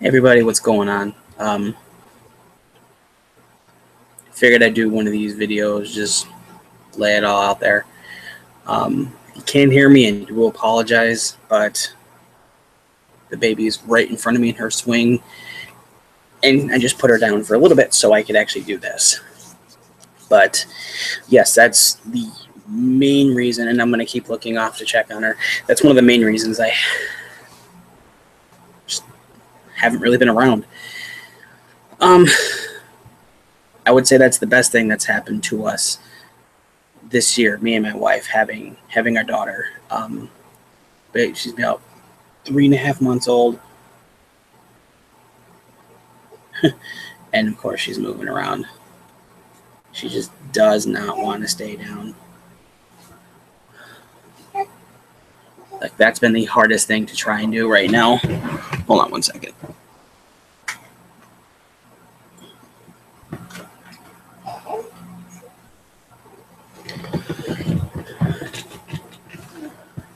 Hey everybody, what's going on? Figured I'd do one of these videos, just lay it all out there. You can't hear me and do apologize, but the baby is right in front of me in her swing, and I just put her down for a little bit so I could actually do this. But yes, that's the main reason, and I'm going to keep looking off to check on her. That's one of the main reasons I just haven't really been around. I would say that's the best thing that's happened to us this year, me and my wife having our daughter. She's about 3.5 months old. And of course she's moving around. She just does not want to stay down. Like, that's been the hardest thing to try and do right now. Hold on one second.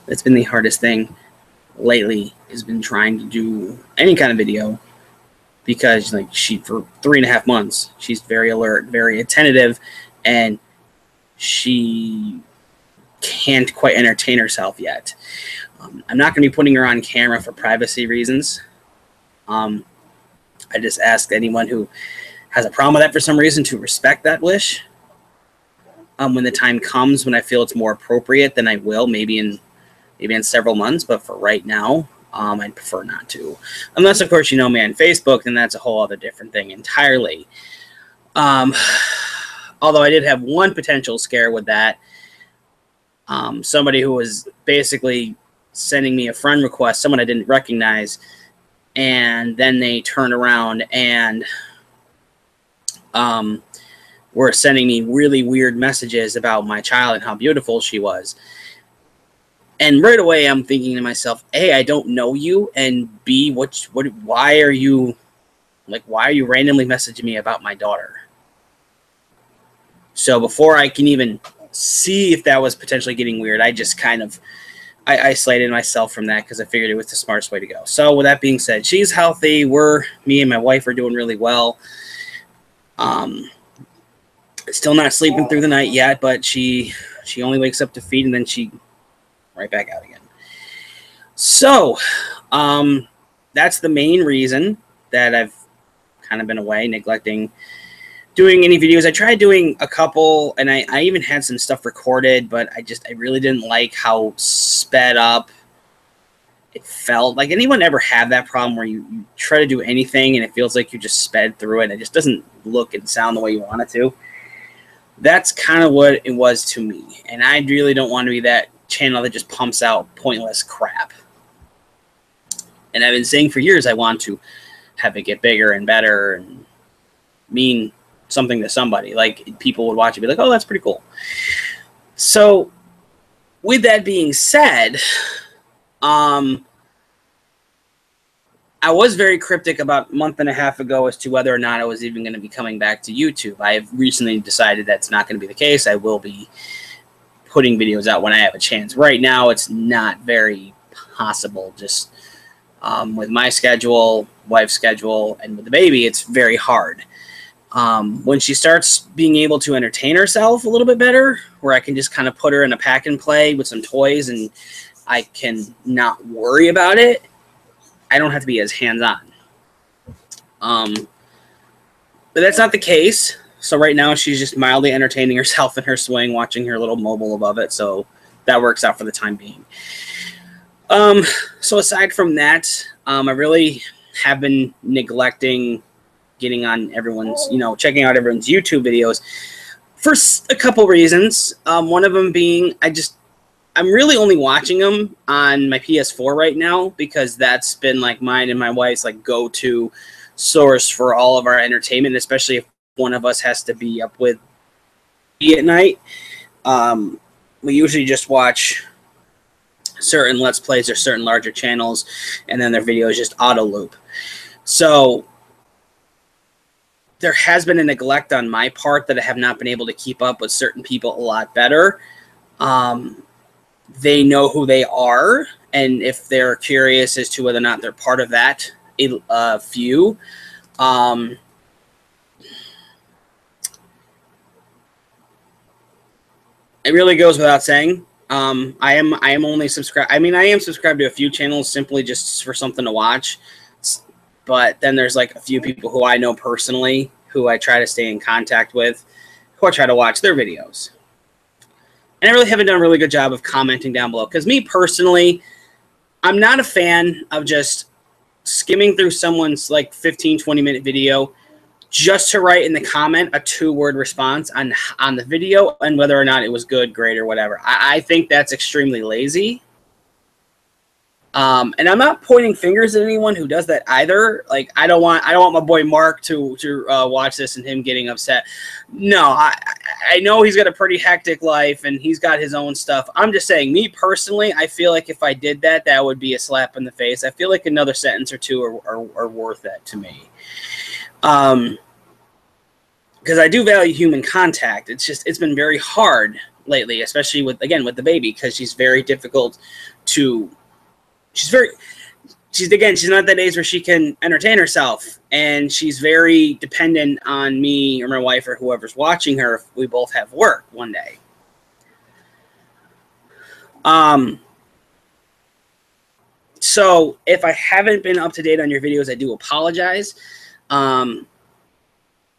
That's been the hardest thing lately, has been trying to do any kind of video, because like, she, for 3.5 months, she's very alert, very attentive, and she can't quite entertain herself yet. I'm not going to be putting her on camera for privacy reasons. I just ask anyone who has a problem with that for some reason to respect that wish. When the time comes, when I feel it's more appropriate, then I will, maybe in several months, but for right now, I'd prefer not to. Unless, of course, you know me on Facebook, then that's a whole other different thing entirely. Although I did have one potential scare with that. Somebody who was basically sending me a friend request, someone I didn't recognize, and then they turned around and were sending me really weird messages about my child and how beautiful she was. And right away, I'm thinking to myself, A, I don't know you, and B, why are you randomly messaging me about my daughter? So before I can even see if that was potentially getting weird, I just kind of, I isolated myself from that, because I figured it was the smartest way to go. So with that being said, she's healthy. Me and my wife are doing really well. Still not sleeping through the night yet, but she only wakes up to feed, and then she right back out again. So that's the main reason that I've kind of been away, neglecting doing any videos. I tried doing a couple, and I even had some stuff recorded, but I really didn't like how sped up it felt. Like, anyone ever have that problem where you try to do anything and it feels like you just sped through it, and it just doesn't look and sound the way you want it to? That's kind of what it was to me, and I really don't want to be that channel that just pumps out pointless crap. And I've been saying for years I want to have it get bigger and better and mean something to somebody. Like, people would watch it and be like, oh, that's pretty cool. So with that being said, I was very cryptic about a month and a half ago as to whether or not I was even going to be coming back to YouTube. I have recently decided that's not going to be the case. I will be putting videos out when I have a chance. Right now, it's not very possible. Just with my schedule, wife's schedule, and with the baby, it's very hard. When she starts being able to entertain herself a little bit better, where I can just kind of put her in a pack and play with some toys, and I can not worry about it, I don't have to be as hands-on. But that's not the case. So right now, she's just mildly entertaining herself in her swing, watching her little mobile above it. So that works out for the time being. So aside from that, I really have been neglecting getting on everyone's, checking out everyone's YouTube videos for a couple reasons. One of them being, I'm really only watching them on my PS4 right now, because that's been like mine and my wife's like go-to source for all of our entertainment, especially if one of us has to be up with at night. We usually just watch certain Let's Plays or certain larger channels, and then their videos just auto loop. So there has been a neglect on my part that I have not been able to keep up with certain people a lot better. They know who they are, and if they're curious as to whether or not they're part of that a few. It really goes without saying. I am only subscribed. I mean, I am subscribed to a few channels simply just for something to watch. But then there's like a few people who I know personally who I try to stay in contact with, who I try to watch their videos. And I really haven't done a really good job of commenting down below. Because me personally, I'm not a fan of just skimming through someone's like 15, 20-minute video just to write in the comment a 2-word response on the video and whether or not it was good, great, or whatever. I think that's extremely lazy. And I'm not pointing fingers at anyone who does that either. Like, I don't want my boy Mark to watch this and him getting upset. No, I know he's got a pretty hectic life and he's got his own stuff. I'm just saying, me personally, I feel like if I did that, that would be a slap in the face. I feel like another sentence or two are worth that to me. Because I do value human contact. It's been very hard lately, especially with the baby, because she's very difficult to. She's not that age where she can entertain herself, and she's very dependent on me or my wife or whoever's watching her if we both have work one day. So if I haven't been up to date on your videos, I do apologize. I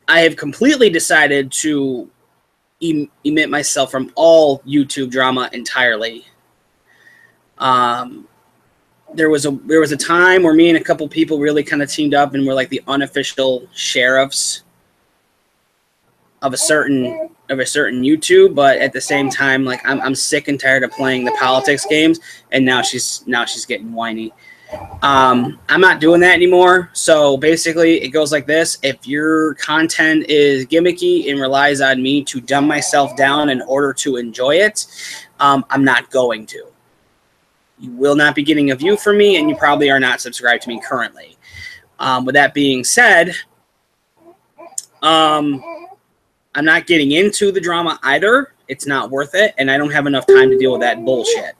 have completely decided to emit myself from all YouTube drama entirely. There was a time where me and a couple people really kind of teamed up and were like the unofficial sheriffs of a certain YouTube, but at the same time, like I'm sick and tired of playing the politics games, and now she's getting whiny. I'm not doing that anymore. So basically it goes like this: if your content is gimmicky and relies on me to dumb myself down in order to enjoy it, I'm not going to. You will not be getting a view from me, and you probably are not subscribed to me currently. With that being said, I'm not getting into the drama either. It's not worth it, and I don't have enough time to deal with that bullshit.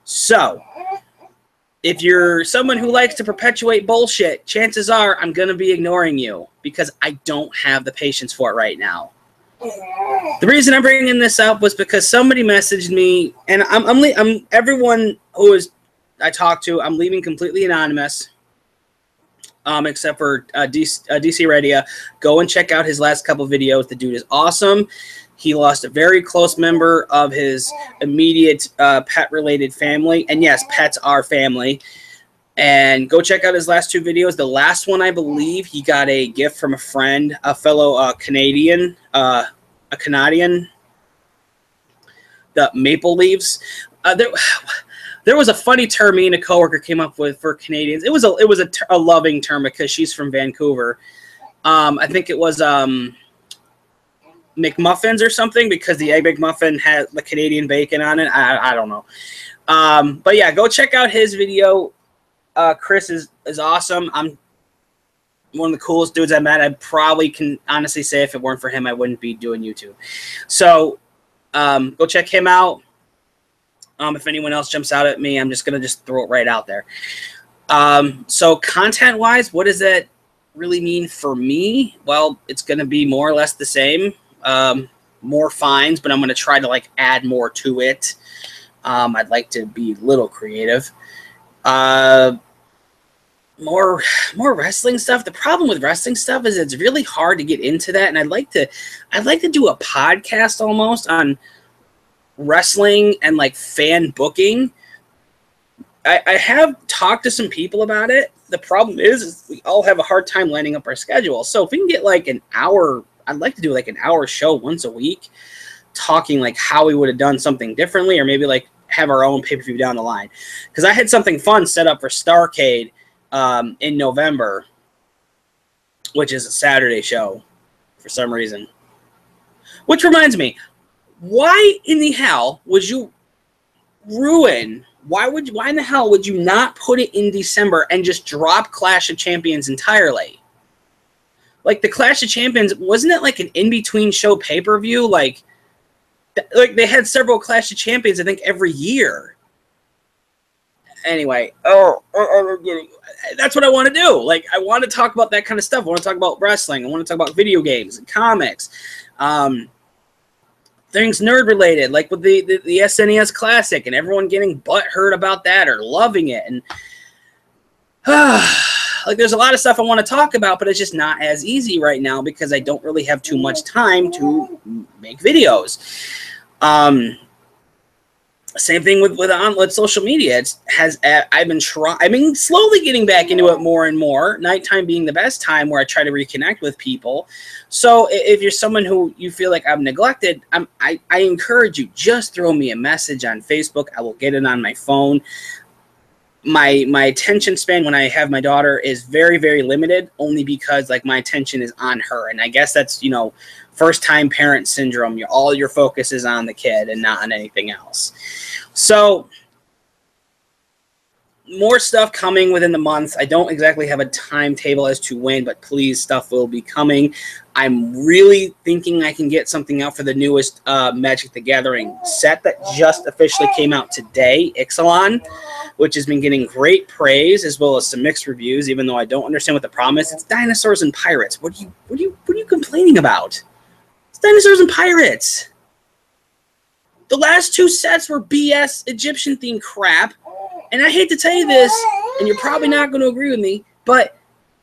So if you're someone who likes to perpetuate bullshit, chances are I'm going to be ignoring you because I don't have the patience for it right now. The reason I'm bringing this up was because somebody messaged me, and I'm everyone who I talked to, I'm leaving completely anonymous, except for DC Radio. Go and check out his last couple videos. The dude is awesome. He lost a very close member of his immediate pet-related family. And yes, pets are family. And go check out his last 2 videos. The last one, I believe, he got a gift from a friend, a fellow Canadian, the maple leaves. There was a funny term me and a coworker came up with for Canadians. It was a loving term because she's from Vancouver. I think it was McMuffins or something, because the egg McMuffin has the Canadian bacon on it. I don't know. But yeah, go check out his video. Chris is awesome. I'm one of the coolest dudes I met. I probably can honestly say if it weren't for him, I wouldn't be doing YouTube. So go check him out. If anyone else jumps out at me, I'm just going to throw it right out there. So content-wise, what does that really mean for me? Well, it's going to be more or less the same. More fines, but I'm going to try to like add more to it. I'd like to be a little creative. More wrestling stuff. The problem with wrestling stuff is it's really hard to get into that, and I'd like to do a podcast almost on wrestling and like fan booking. I have talked to some people about it. The problem is we all have a hard time lining up our schedule. So if we can get like an hour, I'd like to do like an hour show once a week, talking like how we would have done something differently, or maybe like have our own pay-per-view down the line. Because I had something fun set up for Starrcade in November, which is a Saturday show for some reason. Which reminds me, why in the hell would you ruin? Why in the hell would you not put it in December and just drop Clash of Champions entirely? Like the Clash of Champions, wasn't it like an in-between show pay-per-view? Like they had several Clash of Champions, I think, every year. Anyway, that's what I want to do. Like, I want to talk about that kind of stuff. I want to talk about wrestling. I want to talk about video games and comics. Things nerd related, like with the SNES Classic and everyone getting butthurt about that or loving it. And like, there's a lot of stuff I want to talk about, but it's just not as easy right now because I don't really have too much time to make videos. Same thing with social media. I've been slowly getting back into it more and more. Nighttime being the best time where I try to reconnect with people. So if you're someone who you feel like I've neglected, I encourage you, just throw me a message on Facebook. I will get it on my phone. My attention span when I have my daughter is very, very limited, only because like my attention is on her. And I guess that's, first time parent syndrome. All your focus is on the kid and not on anything else. So more stuff coming within the month. I don't exactly have a timetable as to when, but please, stuff will be coming. I'm really thinking I can get something out for the newest Magic the Gathering set that just officially came out today, Ixalan, which has been getting great praise as well as some mixed reviews, even though I don't understand what the problem is. It's dinosaurs and pirates. What are you complaining about? It's dinosaurs and pirates. The last two sets were BS Egyptian themed crap. And I hate to tell you this, and you're probably not going to agree with me, but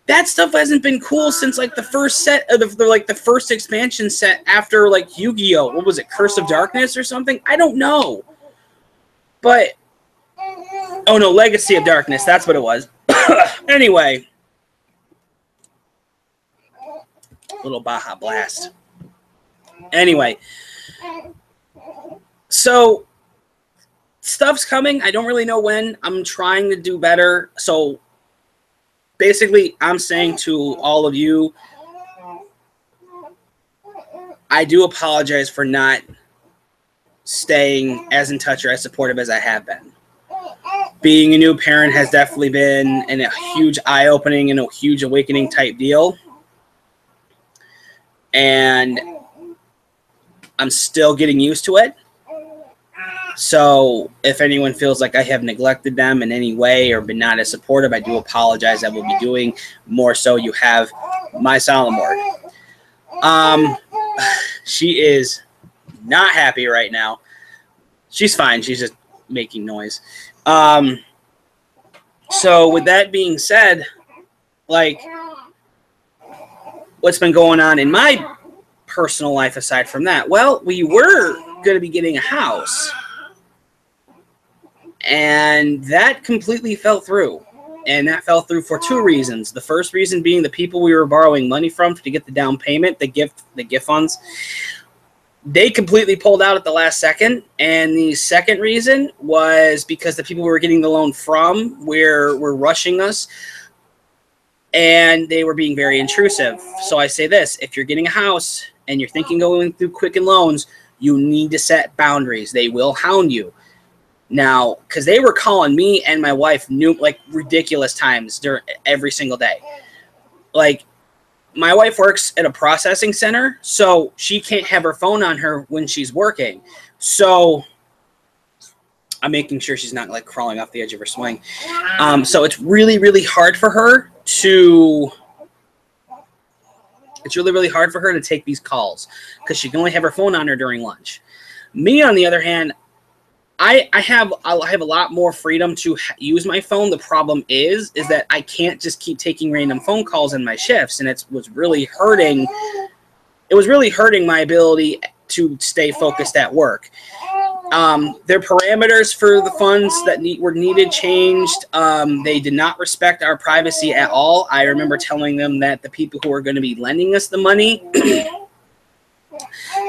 that stuff hasn't been cool since like the first set of the first expansion set after like Yu-Gi-Oh! What was it, Curse of Darkness or something? I don't know. But oh no, Legacy of Darkness, that's what it was. Anyway, little Baja Blast. Anyway, so stuff's coming. I don't really know when. I'm trying to do better. So basically, I'm saying to all of you, I do apologize for not staying as in touch or as supportive as I have been. Being a new parent has definitely been a huge eye-opening and a huge awakening type deal. And I'm still getting used to it. So if anyone feels like I have neglected them in any way or been not as supportive, I do apologize. I will be doing more so. You have my solemn word. She is not happy right now. She's fine. She's just making noise. So with that being said, like, what's been going on in my personal life aside from that? Well, we were going to be getting a house. And that completely fell through. And that fell through for two reasons. The first reason being the people we were borrowing money from to get the down payment, the gift funds, they completely pulled out at the last second. And the second reason was because the people we were getting the loan from were rushing us. And they were being very intrusive. So I say this, if you're getting a house and you're thinking going through Quicken Loans, you need to set boundaries. They will hound you. Now, because they were calling me and my wife ridiculous times every single day. Like, my wife works at a processing center, so she can't have her phone on her when she's working. So I'm making sure she's not like crawling off the edge of her swing. So it's really, really hard for her to. It's really, really hard for her to take these calls because she can only have her phone on her during lunch. Me, on the other hand, I have a lot more freedom to use my phone. The problem is that I can't just keep taking random phone calls in my shifts, and it was really hurting. It was really hurting my ability to stay focused at work. Their parameters for the funds that were needed changed. They did not respect our privacy at all. I remember telling them that the people who were going to be lending us the money.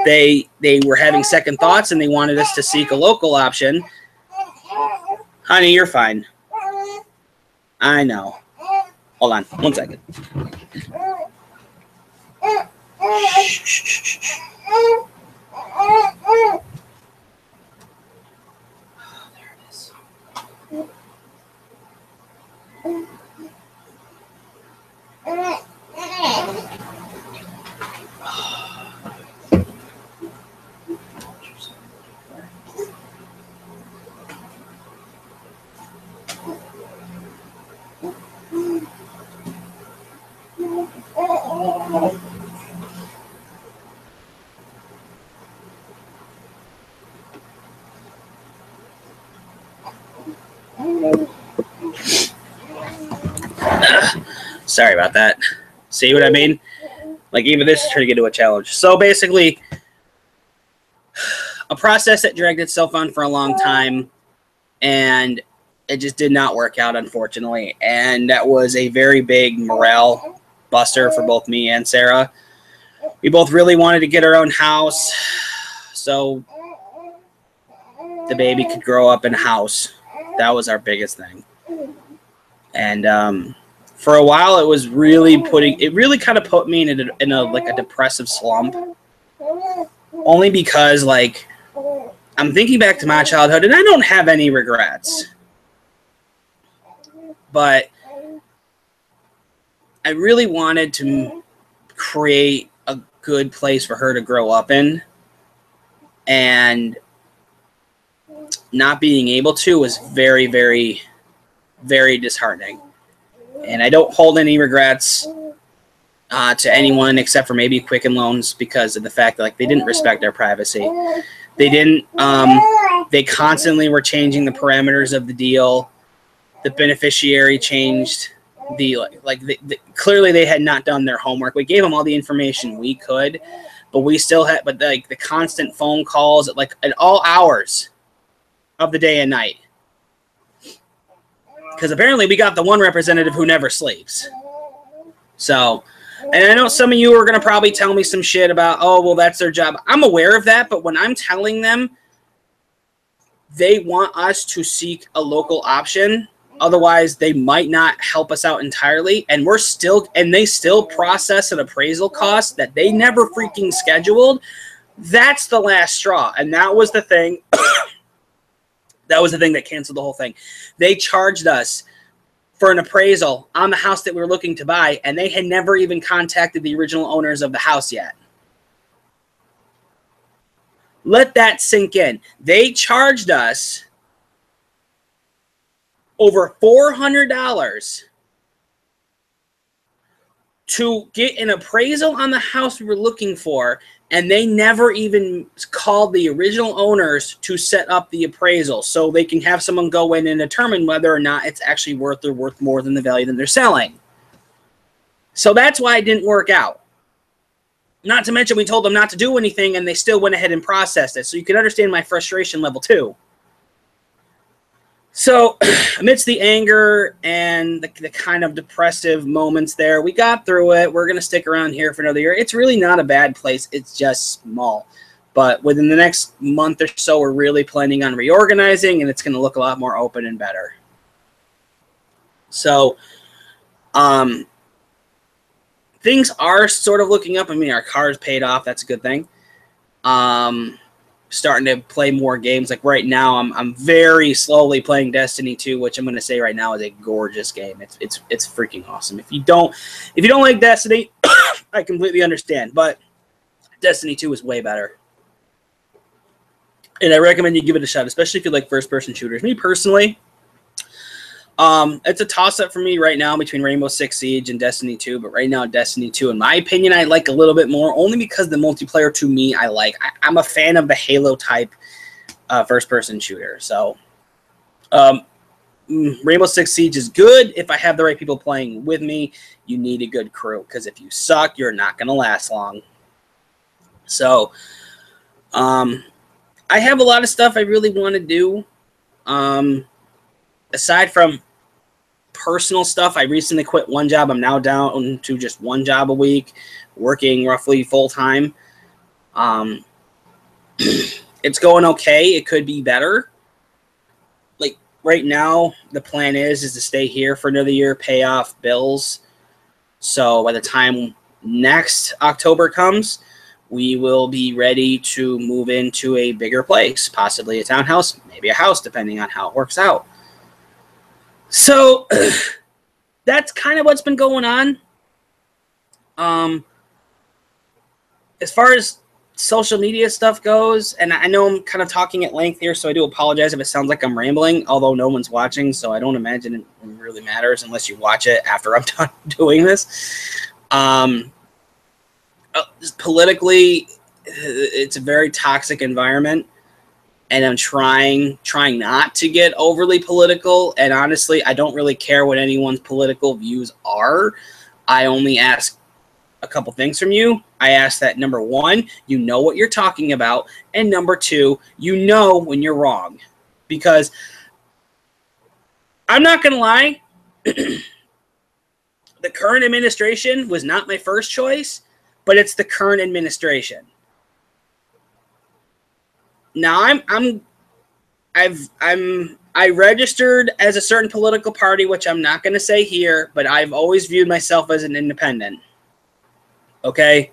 They were having second thoughts and they wanted us to seek a local option. Honey, you're fine. I know. Hold on 1 second. There it is. Sorry about that. See what I mean? Like, even this is turning into a challenge. So basically, a process that dragged itself on for a long time, and it just did not work out, unfortunately. And that was a very big morale buster for both me and Sarah. We both really wanted to get our own house so the baby could grow up in a house. That was our biggest thing. And for a while, it was really kind of put me in a depressive slump. Only because, like, I'm thinking back to my childhood, and I don't have any regrets. But I really wanted to create a good place for her to grow up in. And not being able to was very, very, very disheartening. And I don't hold any regrets to anyone except for maybe Quicken Loans, because of the fact that, like, they didn't respect our privacy. They didn't. They constantly were changing the parameters of the deal. The beneficiary changed. Clearly they had not done their homework. We gave them all the information we could, but we still had. But like the constant phone calls at all hours of the day and night. Because apparently we got the one representative who never sleeps. So, and I know some of you are going to probably tell me some shit about, oh, well, that's their job. I'm aware of that, but when I'm telling them they want us to seek a local option, otherwise they might not help us out entirely, and they still process an appraisal cost that they never freaking scheduled, that's the last straw. And that was the thing. That was the thing that canceled the whole thing. They charged us for an appraisal on the house that we were looking to buy, and they had never even contacted the original owners of the house yet. Let that sink in. They charged us over $400 to get an appraisal on the house we were looking for, and they never even called the original owners to set up the appraisal so they can have someone go in and determine whether or not it's actually worth more than the value that they're selling. So that's why it didn't work out. Not to mention we told them not to do anything, and they still went ahead and processed it. So you can understand my frustration level too. So amidst the anger and the kind of depressive moments there, we got through it. We're going to stick around here for another year. It's really not a bad place. It's just small. But within the next month or so, we're really planning on reorganizing, and it's going to look a lot more open and better. So things are sort of looking up. I mean, our car's paid off. That's a good thing. Starting to play more games. Like right now, I'm very slowly playing Destiny 2, which I'm going to say right now is a gorgeous game. It's freaking awesome. If you don't like Destiny, I completely understand, but Destiny 2 is way better. And I recommend you give it a shot, especially if you like first-person shooters. Me personally, it's a toss-up for me right now between Rainbow Six Siege and Destiny 2, but right now Destiny 2, in my opinion, I like a little bit more, only because the multiplayer to me I like. I'm a fan of the Halo-type first-person shooter. So Rainbow Six Siege is good if I have the right people playing with me. You need a good crew, because if you suck, you're not going to last long. So I have a lot of stuff I really want to do. Aside from personal stuff, I recently quit one job. I'm now down to just one job a week, working roughly full-time. It's going okay. It could be better. Like right now, the plan is to stay here for another year, pay off bills. So by the time next October comes, we will be ready to move into a bigger place, possibly a townhouse, maybe a house, depending on how it works out. So that's kind of what's been going on. As far as social media stuff goes, and I know I'm kind of talking at length here, so I do apologize if it sounds like I'm rambling, although no one's watching, so I don't imagine it really matters unless you watch it after I'm done doing this. Politically, it's a very toxic environment. And I'm trying not to get overly political. And honestly, I don't really care what anyone's political views are. I only ask a couple things from you. I ask that, number one, you know what you're talking about, and number two, you know when you're wrong. Because I'm not going to lie, the current administration was not my first choice, but it's the current administration. Now I registered as a certain political party, which I'm not going to say here, but I've always viewed myself as an independent. Okay?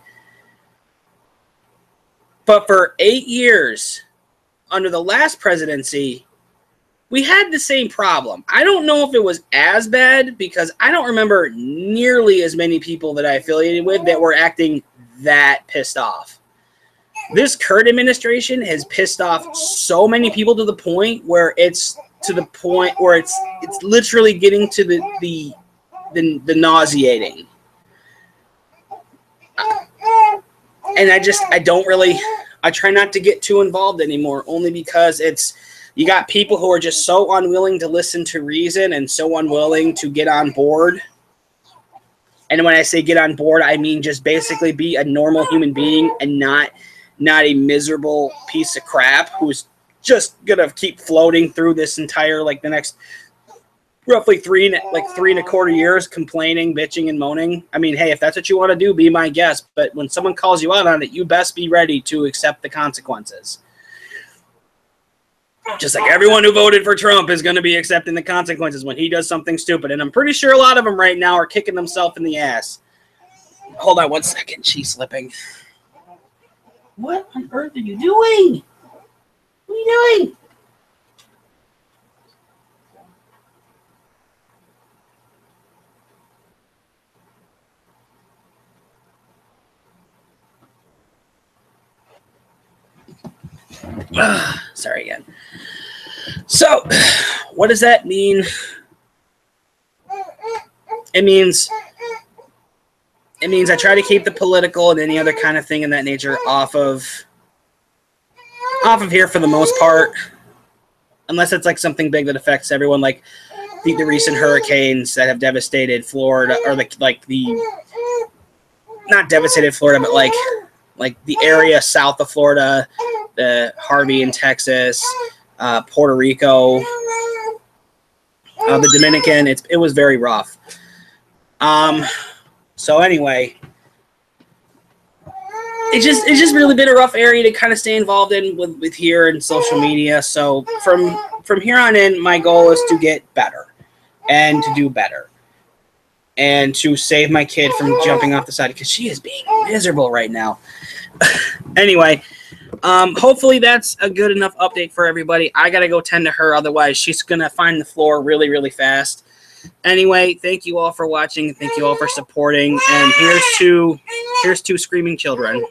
But for 8 years, under the last presidency, we had the same problem. I don't know if it was as bad because I don't remember nearly as many people that I affiliated with that were acting that pissed off. This current administration has pissed off so many people to the point where it's literally getting to the nauseating. And I try not to get too involved anymore, only because you got people who are just so unwilling to listen to reason and so unwilling to get on board. And when I say get on board, I mean just basically be a normal human being and not a miserable piece of crap who's just gonna keep floating through this entire, like, the next roughly three and a quarter years, complaining, bitching, and moaning. I mean, hey, if that's what you want to do, be my guest. But when someone calls you out on it, you best be ready to accept the consequences. Just like everyone who voted for Trump is going to be accepting the consequences when he does something stupid. And I'm pretty sure a lot of them right now are kicking themselves in the ass. Hold on one second. She's slipping. What on earth are you doing? What are you doing? Sorry again. So, what does that mean? It means I try to keep the political and any other kind of thing in that nature off of here for the most part, unless it's like something big that affects everyone, like the recent hurricanes that have devastated Florida, or not devastated Florida, but like the area south of Florida, the Harvey in Texas, Puerto Rico, the Dominican. It was very rough. So anyway, it's just really been a rough area to kind of stay involved in with here and social media. So from here on in, my goal is to get better and to do better and to save my kid from jumping off the side, because she is being miserable right now. Anyway, hopefully that's a good enough update for everybody. I gotta go tend to her, otherwise she's gonna find the floor really, really fast. Anyway, thank you all for watching. Thank you all for supporting. And here's two screaming children.